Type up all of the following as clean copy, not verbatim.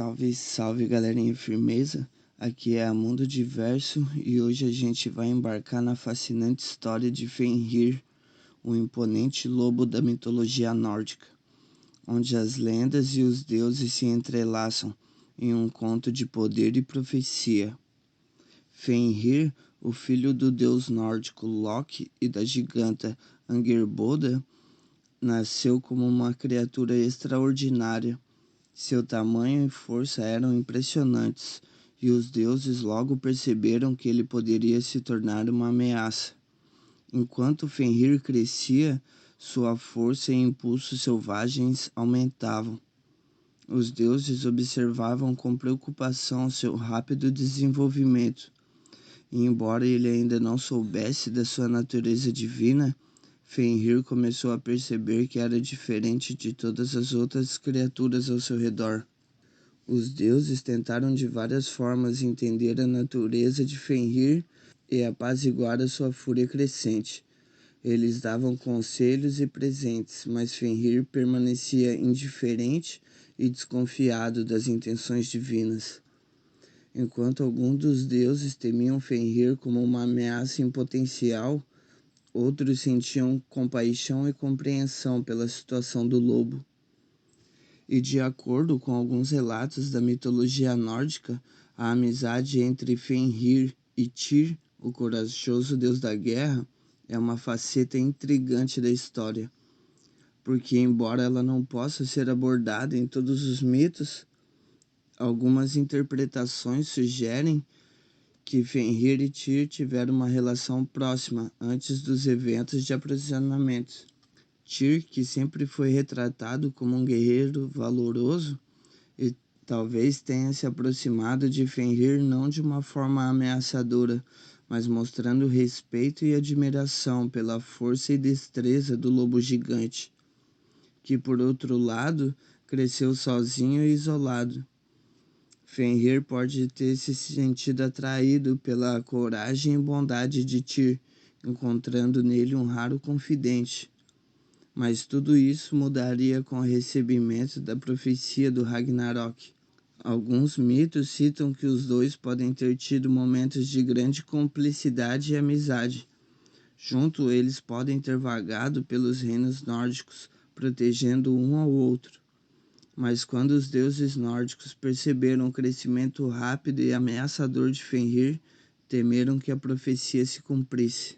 Salve, salve galerinha firmeza, aqui é a Mundo Diverso e hoje a gente vai embarcar na fascinante história de Fenrir, o imponente lobo da mitologia nórdica, onde as lendas e os deuses se entrelaçam em um conto de poder e profecia. Fenrir, o filho do deus nórdico Loki e da giganta Angerboda, nasceu como uma criatura extraordinária. Seu tamanho e força eram impressionantes, e os deuses logo perceberam que ele poderia se tornar uma ameaça. Enquanto Fenrir crescia, sua força e impulsos selvagens aumentavam. Os deuses observavam com preocupação seu rápido desenvolvimento, e embora ele ainda não soubesse da sua natureza divina, Fenrir começou a perceber que era diferente de todas as outras criaturas ao seu redor. Os deuses tentaram de várias formas entender a natureza de Fenrir e apaziguar a sua fúria crescente. Eles davam conselhos e presentes, mas Fenrir permanecia indiferente e desconfiado das intenções divinas. Enquanto alguns dos deuses temiam Fenrir como uma ameaça em potencial, outros sentiam compaixão e compreensão pela situação do lobo. E de acordo com alguns relatos da mitologia nórdica, a amizade entre Fenrir e Tyr, o corajoso deus da guerra, é uma faceta intrigante da história, porque embora ela não possa ser abordada em todos os mitos, algumas interpretações sugerem que Fenrir e Tyr tiveram uma relação próxima antes dos eventos de aprisionamento. Tyr, que sempre foi retratado como um guerreiro valoroso, e talvez tenha se aproximado de Fenrir não de uma forma ameaçadora, mas mostrando respeito e admiração pela força e destreza do lobo gigante, que por outro lado cresceu sozinho e isolado. Fenrir pode ter se sentido atraído pela coragem e bondade de Tyr, encontrando nele um raro confidente. Mas tudo isso mudaria com o recebimento da profecia do Ragnarok. Alguns mitos citam que os dois podem ter tido momentos de grande cumplicidade e amizade. Junto, eles podem ter vagado pelos reinos nórdicos, protegendo um ao outro. Mas quando os deuses nórdicos perceberam o crescimento rápido e ameaçador de Fenrir, temeram que a profecia se cumprisse.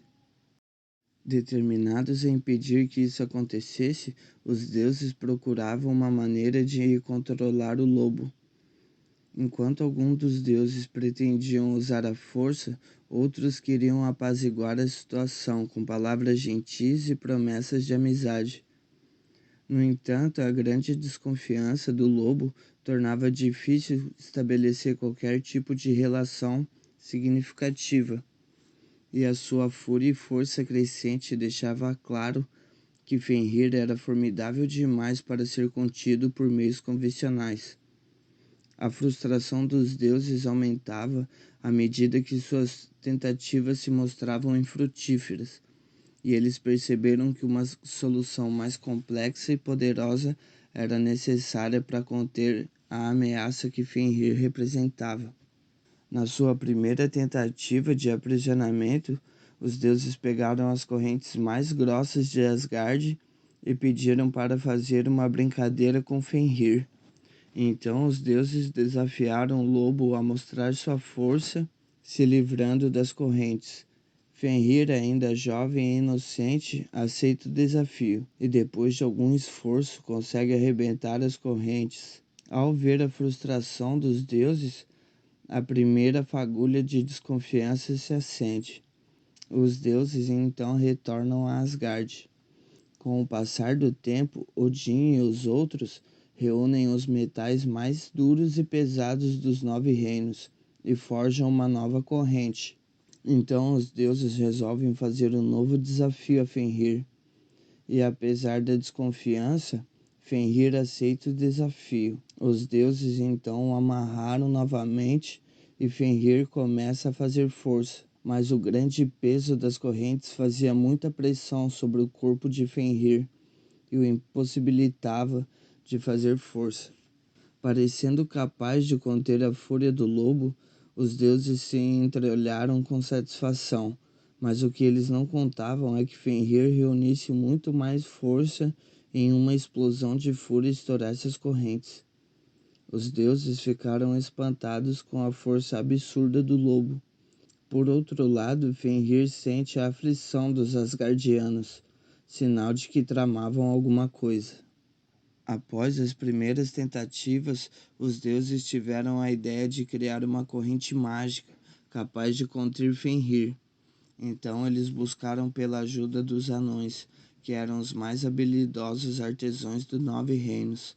Determinados a impedir que isso acontecesse, os deuses procuravam uma maneira de controlar o lobo. Enquanto alguns dos deuses pretendiam usar a força, outros queriam apaziguar a situação com palavras gentis e promessas de amizade. No entanto, a grande desconfiança do lobo tornava difícil estabelecer qualquer tipo de relação significativa, e a sua fúria e força crescente deixava claro que Fenrir era formidável demais para ser contido por meios convencionais. A frustração dos deuses aumentava à medida que suas tentativas se mostravam infrutíferas, e eles perceberam que uma solução mais complexa e poderosa era necessária para conter a ameaça que Fenrir representava. Na sua primeira tentativa de aprisionamento, os deuses pegaram as correntes mais grossas de Asgard e pediram para fazer uma brincadeira com Fenrir. Então os deuses desafiaram o lobo a mostrar sua força, se livrando das correntes. Fenrir, ainda jovem e inocente, aceita o desafio e, depois de algum esforço, consegue arrebentar as correntes. Ao ver a frustração dos deuses, a primeira fagulha de desconfiança se acende. Os deuses então retornam a Asgard. Com o passar do tempo, Odin e os outros reúnem os metais mais duros e pesados dos 9 reinos e forjam uma nova corrente. Então os deuses resolvem fazer um novo desafio a Fenrir. E apesar da desconfiança, Fenrir aceita o desafio. Os deuses então o amarraram novamente e Fenrir começa a fazer força. Mas o grande peso das correntes fazia muita pressão sobre o corpo de Fenrir e o impossibilitava de fazer força. Parecendo capaz de conter a fúria do lobo, os deuses se entreolharam com satisfação, mas o que eles não contavam é que Fenrir reunisse muito mais força em uma explosão de fúria estourasse as correntes. Os deuses ficaram espantados com a força absurda do lobo. Por outro lado, Fenrir sente a aflição dos Asgardianos, sinal de que tramavam alguma coisa. Após as primeiras tentativas, os deuses tiveram a ideia de criar uma corrente mágica capaz de conter Fenrir. Então eles buscaram pela ajuda dos anões, que eram os mais habilidosos artesãos dos 9 reinos.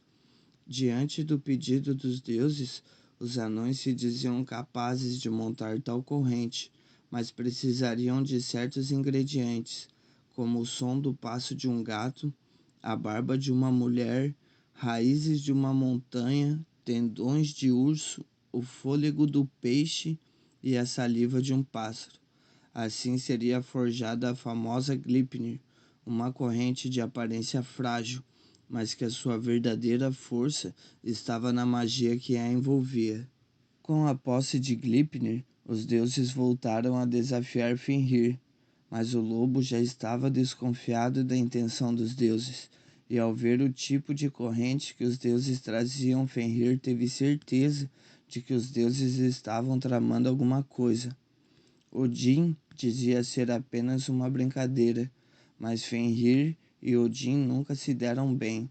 Diante do pedido dos deuses, os anões se diziam capazes de montar tal corrente, mas precisariam de certos ingredientes, como o som do passo de um gato, a barba de uma mulher, raízes de uma montanha, tendões de urso, o fôlego do peixe e a saliva de um pássaro. Assim seria forjada a famosa Gleipnir, uma corrente de aparência frágil, mas que a sua verdadeira força estava na magia que a envolvia. Com a posse de Gleipnir, os deuses voltaram a desafiar Fenrir, mas o lobo já estava desconfiado da intenção dos deuses, e ao ver o tipo de corrente que os deuses traziam, Fenrir teve certeza de que os deuses estavam tramando alguma coisa. Odin dizia ser apenas uma brincadeira, mas Fenrir e Odin nunca se deram bem.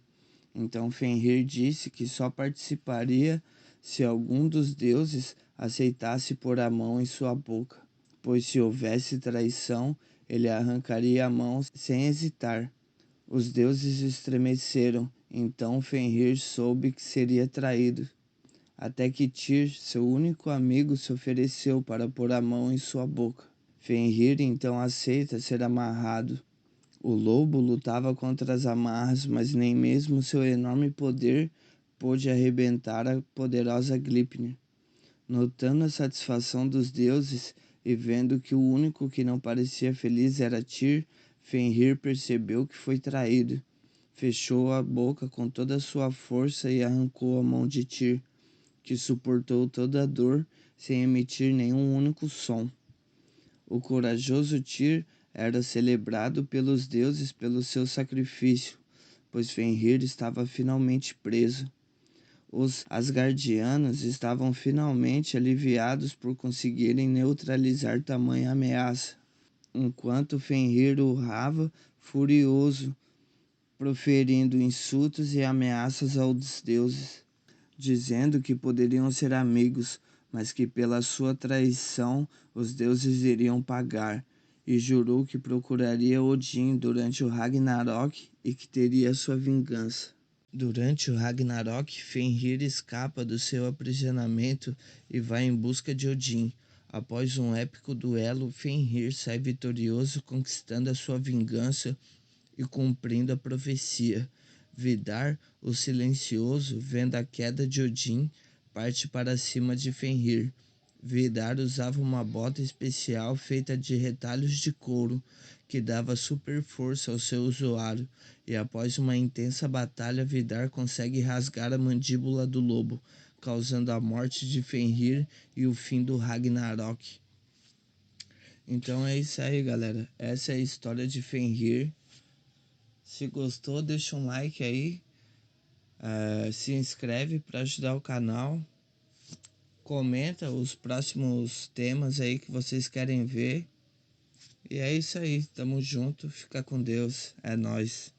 Então Fenrir disse que só participaria se algum dos deuses aceitasse pôr a mão em sua boca, pois se houvesse traição, ele arrancaria a mão sem hesitar. Os deuses estremeceram, então Fenrir soube que seria traído, até que Tyr, seu único amigo, se ofereceu para pôr a mão em sua boca. Fenrir então aceita ser amarrado. O lobo lutava contra as amarras, mas nem mesmo seu enorme poder pôde arrebentar a poderosa Gleipnir. Notando a satisfação dos deuses e vendo que o único que não parecia feliz era Tyr, Fenrir percebeu que foi traído. Fechou a boca com toda a sua força e arrancou a mão de Tyr, que suportou toda a dor sem emitir nenhum único som. O corajoso Tyr era celebrado pelos deuses pelo seu sacrifício, pois Fenrir estava finalmente preso. Os Asgardianos estavam finalmente aliviados por conseguirem neutralizar tamanha ameaça, enquanto Fenrir urrava furioso, proferindo insultos e ameaças aos deuses, dizendo que poderiam ser amigos, mas que pela sua traição os deuses iriam pagar, e jurou que procuraria Odin durante o Ragnarok e que teria sua vingança. Durante o Ragnarok, Fenrir escapa do seu aprisionamento e vai em busca de Odin. Após um épico duelo, Fenrir sai vitorioso, conquistando a sua vingança e cumprindo a profecia. Vidar, o silencioso, vendo a queda de Odin, parte para cima de Fenrir. Vidar usava uma bota especial feita de retalhos de couro, que dava super força ao seu usuário, e após uma intensa batalha, Vidar consegue rasgar a mandíbula do lobo, causando a morte de Fenrir e o fim do Ragnarok. Então é isso aí, galera. Essa é a história de Fenrir. Se gostou, deixa um like aí, se inscreve para ajudar o canal, comenta os próximos temas aí que vocês querem ver. E é isso aí, tamo junto, fica com Deus, é nóis.